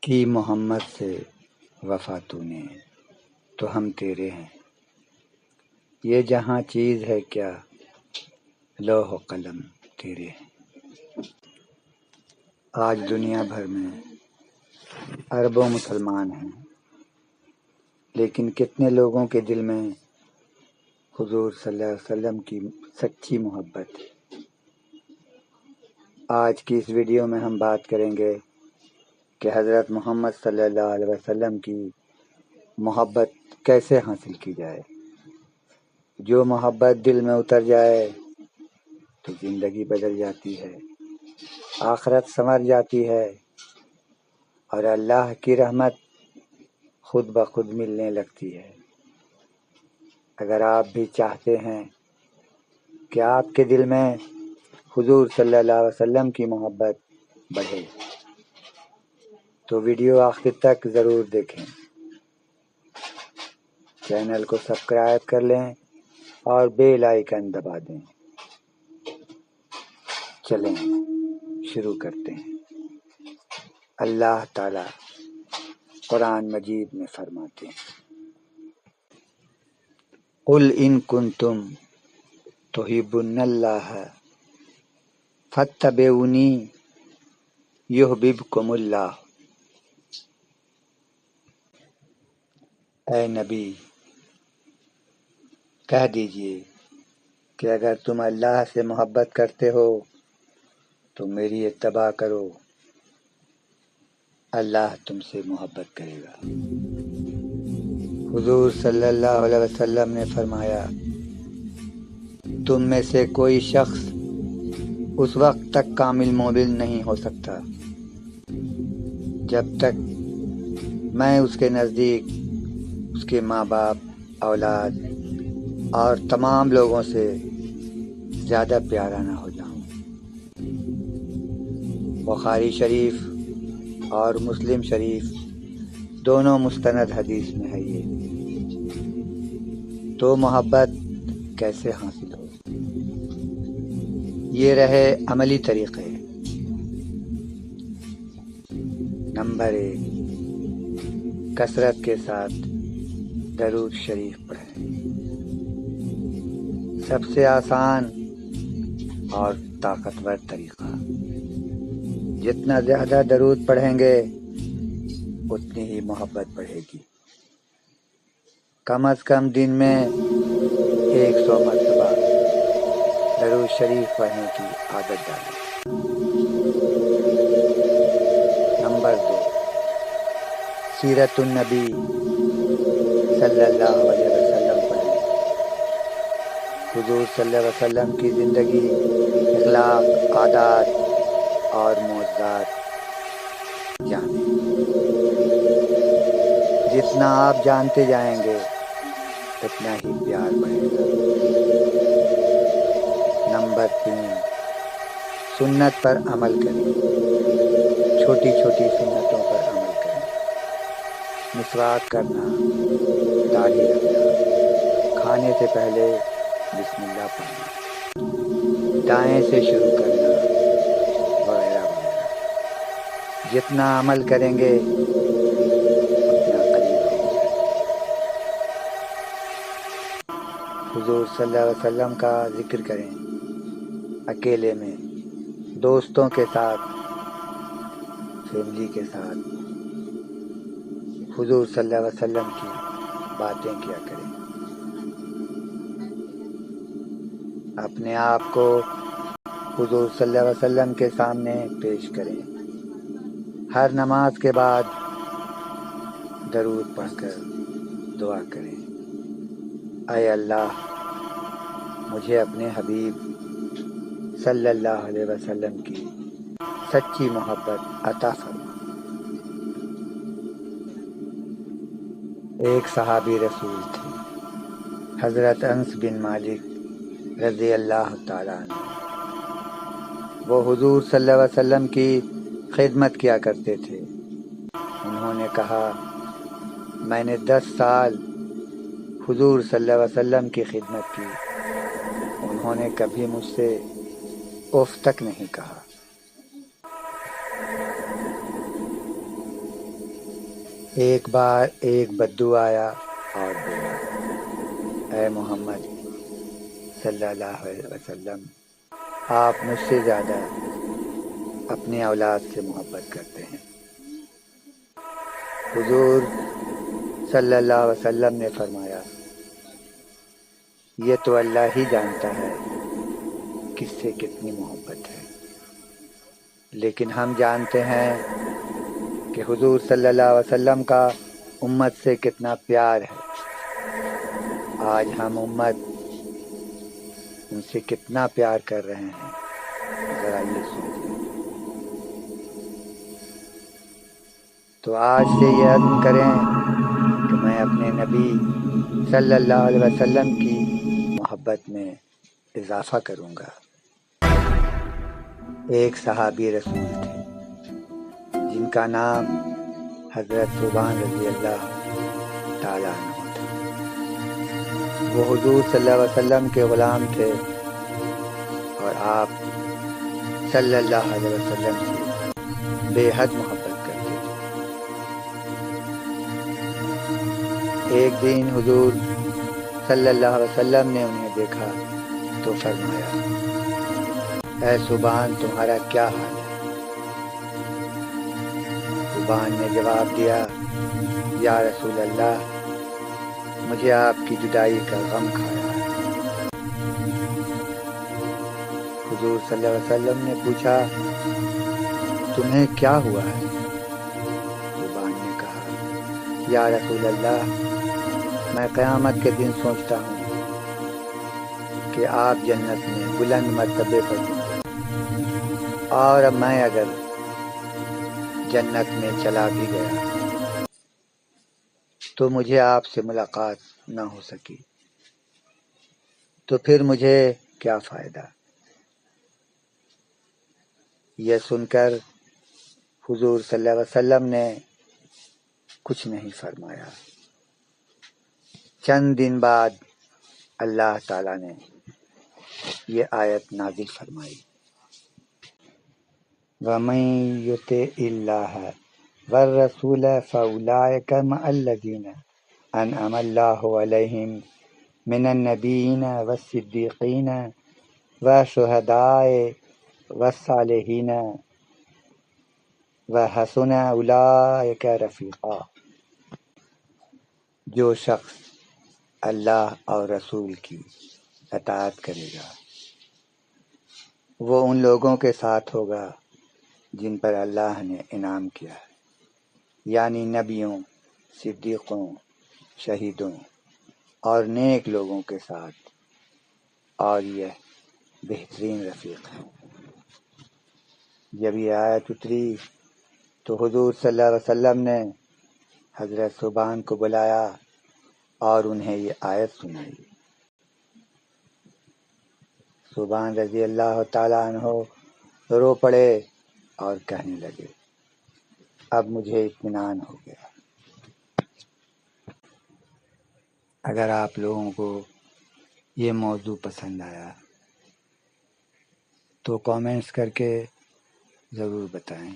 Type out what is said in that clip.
کی محمد سے وفا تو نے تو ہم تیرے ہیں، یہ جہاں چیز ہے کیا لوح و قلم تیرے ہیں۔ آج دنیا بھر میں اربوں مسلمان ہیں، لیکن کتنے لوگوں کے دل میں حضور صلی اللہ علیہ وسلم کی سچی محبت ہے۔ آج کی اس ویڈیو میں ہم بات کریں گے کہ حضرت محمد صلی اللہ علیہ وسلم کی محبت کیسے حاصل کی جائے۔ جو محبت دل میں اتر جائے تو زندگی بدل جاتی ہے، آخرت سنور جاتی ہے اور اللہ کی رحمت خود بخود ملنے لگتی ہے۔ اگر آپ بھی چاہتے ہیں کہ آپ کے دل میں حضور صلی اللہ علیہ وسلم کی محبت بڑھے تو ویڈیو آخر تک ضرور دیکھیں، چینل کو سبسکرائب کر لیں اور بیل آئیکن دبا دیں۔ چلیں شروع کرتے ہیں۔ اللہ تعالی قرآن مجید میں فرماتے ہیں، قل ان کنتم تحبون اللہ فاتبعونی یحببکم اللہ۔ اے نبی کہہ دیجئے کہ اگر تم اللہ سے محبت کرتے ہو تو میری اتباع کرو، اللہ تم سے محبت کرے گا۔ حضور صلی اللہ علیہ وسلم نے فرمایا، تم میں سے کوئی شخص اس وقت تک کامل مومن نہیں ہو سکتا جب تک میں اس کے نزدیک اس کے ماں باپ، اولاد اور تمام لوگوں سے زیادہ پیارا نہ ہو جاؤں۔ بخاری شریف اور مسلم شریف دونوں مستند حدیث میں ہے۔ تو محبت کیسے حاصل ہو؟ یہ رہے عملی طریقے۔ نمبر 1، کثرت کے ساتھ درود شریف پڑھیں۔ سب سے آسان اور طاقتور طریقہ۔ جتنا زیادہ درود پڑھیں گے اتنی ہی محبت بڑھے گی۔ کم از کم دن میں 100 مرتبہ درود شریف پڑھنے کی عادت ڈالیں۔ نمبر 2، سیرت النبی صلی اللہ علیہ وسلم پڑھیں۔ حضور صلی اللہ علیہ وسلم کی زندگی، اخلاق، عادات اور معجزات جانیں۔ جتنا آپ جانتے جائیں گے اتنا ہی پیار بڑھے گا۔ نمبر 3، سنت پر عمل کریں۔ چھوٹی چھوٹی سنتوں پر عمل کریں۔ مسواک کرنا، داڑھی رکھنا، کھانے سے پہلے بسم اللہ پڑھنا، دائیں سے شروع کرنا وغیرہ وغیرہ۔ جتنا عمل کریں گے اتنا قریب ہوں گے۔ حضور صلی اللہ علیہ وسلم کا ذکر کریں، اکیلے میں، دوستوں کے ساتھ، فیملی کے ساتھ۔ حضور صلی اللہ علیہ وسلم کی باتیں کیا کریں۔ اپنے آپ کو حضور صلی اللہ علیہ وسلم کے سامنے پیش کریں۔ ہر نماز کے بعد درود پڑھ کر دعا کریں، اے اللہ مجھے اپنے حبیب صلی اللہ علیہ وسلم کی سچی محبت عطا فرما۔ ایک صحابی رسول تھے، حضرت انس بن مالک رضی اللہ تعالیٰ عنہ۔ وہ حضور صلی اللہ علیہ وسلم کی خدمت کیا کرتے تھے۔ انہوں نے کہا، میں نے 10 سال حضور صلی اللہ علیہ وسلم کی خدمت کی، انہوں نے کبھی مجھ سے اف تک نہیں کہا۔ ایک بار ایک بدو آیا اور بولا، اے محمد صلی اللہ علیہ وسلم، آپ مجھ سے زیادہ اپنی اولاد سے محبت کرتے ہیں۔ حضور صلی اللہ علیہ وسلم نے فرمایا، یہ تو اللہ ہی جانتا ہے کس سے کتنی محبت ہے، لیکن ہم جانتے ہیں کہ حضور صلی اللہ علیہ وسلم کا امت سے کتنا پیار ہے۔ آج ہم امت ان سے کتنا پیار کر رہے ہیں، ذرا یہ سوچیں۔ تو آج سے یہ عزم کریں کہ میں اپنے نبی صلی اللہ علیہ وسلم کی محبت میں اضافہ کروں گا۔ ایک صحابی رسول تھے جن کا نام حضرت ثوبان رضی اللہ تعالیٰ عنہ تھا۔ وہ حضور صلی اللہ علیہ وسلم کے غلام تھے اور آپ صلی اللہ علیہ وسلم سے بے حد محبت کرتے تھے۔ ایک دن حضور صلی اللہ علیہ وسلم نے انہیں دیکھا تو فرمایا، اے ثوبان، تمہارا کیا حال ہے؟ ثوبان نے جواب دیا، یا رسول اللہ، مجھے آپ کی جدائی کا غم کھایا ہے۔ حضور صلی اللہ علیہ وسلم نے پوچھا، تمہیں کیا ہوا ہے؟ ثوبان نے کہا، یا رسول اللہ، میں قیامت کے دن سوچتا ہوں کہ آپ جنت میں بلند مرتبے پر ہوں گے، اور اب میں اگر جنت میں چلا بھی گیا تو مجھے آپ سے ملاقات نہ ہو سکی، تو پھر مجھے کیا فائدہ؟ یہ سن کر حضور صلی اللہ علیہ وسلم نے کچھ نہیں فرمایا۔ چند دن بعد اللہ تعالیٰ نے یہ آیت نازل فرمائی، وَمَن يُطِعِ اللَّهَ وَالرَّسُولَ فَأُولَٰئِكَ مَعَ الَّذِينَ أَنْعَمَ اللَّهُ عَلَيْهِم مِّنَ النَّبِيِّينَ وَالصِّدِّيقِينَ وَالشُّهَدَاءِ وَالصَّالِحِينَ وَحَسُنَ أُولَٰئِكَ رَفِیقًا۔ جو شخص اللہ اور رسول کی اطاعت کرے گا وہ ان لوگوں کے ساتھ ہوگا جن پر اللہ نے انعام کیا ہے، یعنی نبیوں، صدیقوں، شہیدوں اور نیک لوگوں کے ساتھ، اور یہ بہترین رفیق ہے۔ جب یہ آیت اتری تو حضور صلی اللہ علیہ وسلم نے حضرت ثوبان کو بلایا اور انہیں یہ آیت سنائی۔ ثوبان رضی اللہ تعالیٰ عنہ رو پڑے اور کہنے لگے، اب مجھے اطمینان ہو گیا۔ اگر آپ لوگوں کو یہ موضوع پسند آیا تو کامنٹس کر کے ضرور بتائیں۔